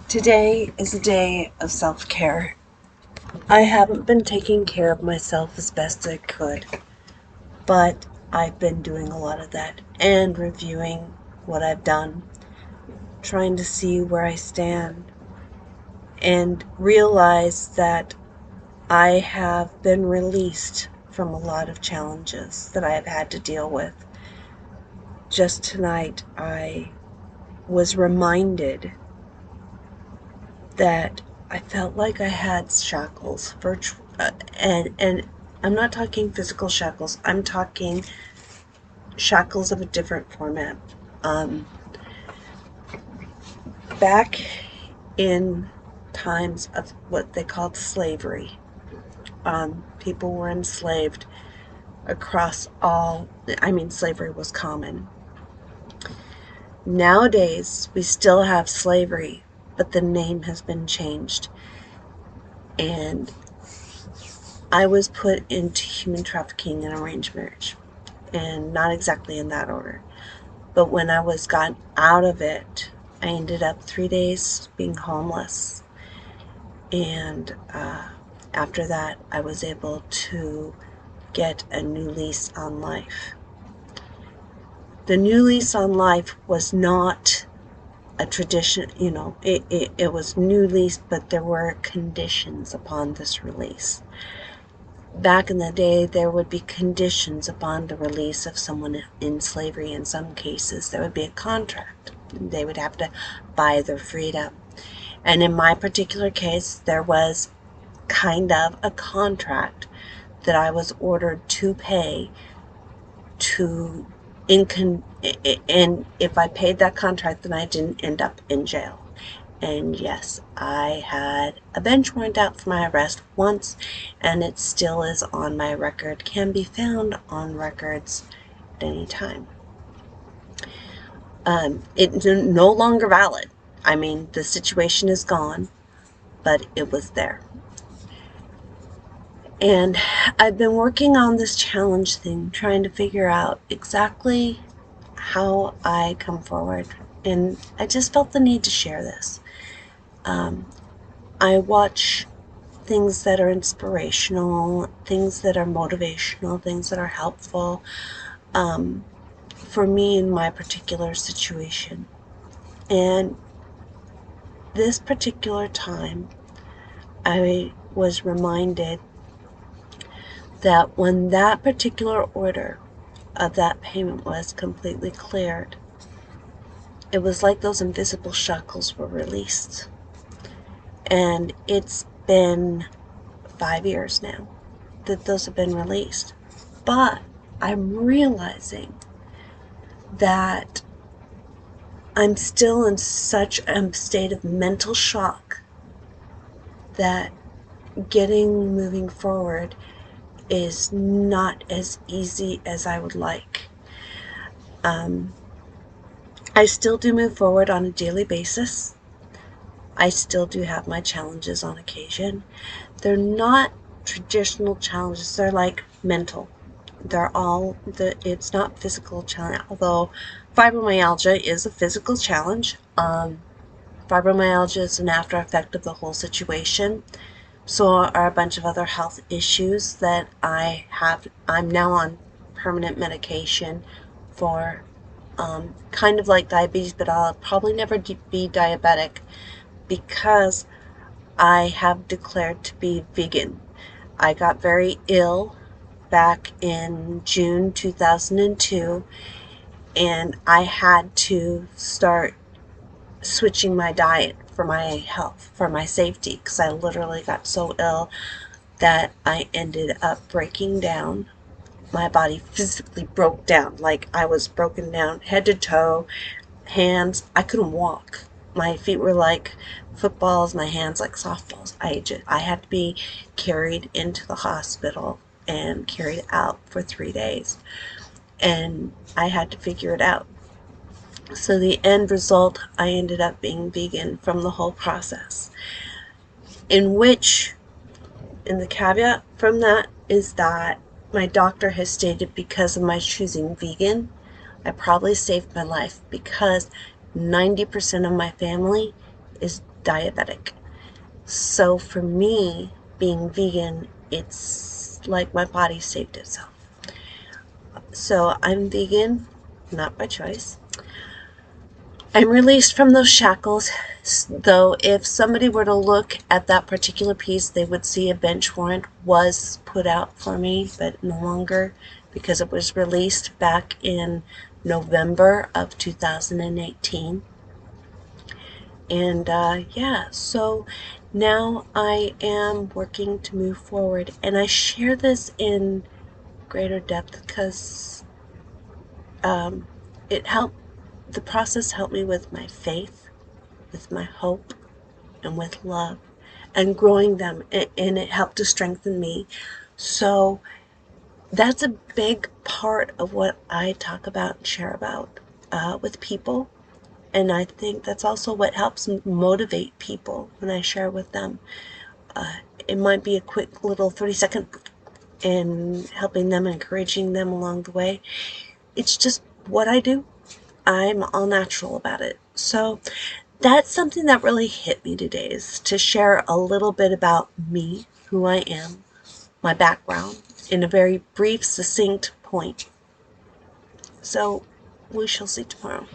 Today is a day of self-care. I haven't been taking care of myself as best I could, but I've been doing a lot of that and reviewing what I've done, trying to see where I stand, and realize that I have been released from a lot of challenges that I have had to deal with. Just tonight, I was reminded that I felt like I had shackles, and I'm not talking physical shackles. I'm talking shackles of a different format. Um, Back in times of what they called slavery, people were enslaved across all. I mean, slavery was common. Nowadays, we still have slavery, but the name has been changed, and I was put into human trafficking and arranged marriage, and not exactly in that order. But when I was gotten out of it, I ended up 3 days being homeless. And after that, I was able to get a new lease on life. The new lease on life was not a tradition, it was new lease, but there were conditions upon this release. Back in the day, there would be conditions upon the release of someone in slavery. In some cases, there would be a contract. They would have to buy their freedom. And in my particular case, there was kind of a contract that I was ordered to pay to, and if I paid that contract, then I didn't end up in jail. And yes, I had a bench warrant out for my arrest once, and it still is on my record, can be found on records at any time. It's no longer valid. I mean, the situation is gone, but it was there. And I've been working on this challenge thing, trying to figure out exactly how I come forward. And I just felt the need to share this. I watch things that are inspirational, things that are motivational, things that are helpful for me in my particular situation. And this particular time, I was reminded that when that particular order of that payment was completely cleared, it was like those invisible shackles were released. And it's been 5 years now that those have been released. But I'm realizing that I'm still in such a state of mental shock that moving forward is not as easy as I would like. I still do move forward on a daily basis. I still do have my challenges on occasion. They're not traditional challenges, they're like mental. It's not physical challenge, although fibromyalgia is a physical challenge. Fibromyalgia is an after effect of the whole situation. So are a bunch of other health issues that I have. I'm now on permanent medication for kind of like diabetes, but I'll probably never be diabetic because I have declared to be vegan. I got very ill back in June 2002, and I had to start switching my diet for my health, for my safety, because I literally got so ill that I ended up breaking down. My body physically broke down. Like, I was broken down head to toe, hands. I couldn't walk. My feet were like footballs, my hands like softballs. I had to be carried into the hospital and carried out for 3 days. And I had to figure it out. So the end result, I ended up being vegan from the whole process. In the caveat from that is that my doctor has stated because of my choosing vegan, I probably saved my life because 90% of my family is diabetic. So for me, being vegan, it's like my body saved itself. So I'm vegan, not by choice. I'm released from those shackles, though if somebody were to look at that particular piece, they would see a bench warrant was put out for me, but no longer, because it was released back in November of 2018. And yeah, so now I am working to move forward, and I share this in greater depth because it helped, the process helped me with my faith, with my hope, and with love, and growing them, and it helped to strengthen me. So that's a big part of what I talk about and share about with people. And I think that's also what helps motivate people when I share with them. It might be a quick little 30-second in helping them, encouraging them along the way. It's just what I do. I'm all natural about it. So that's something that really hit me today, is to share a little bit about me, who I am, my background, in a very brief, succinct point. So we shall see tomorrow.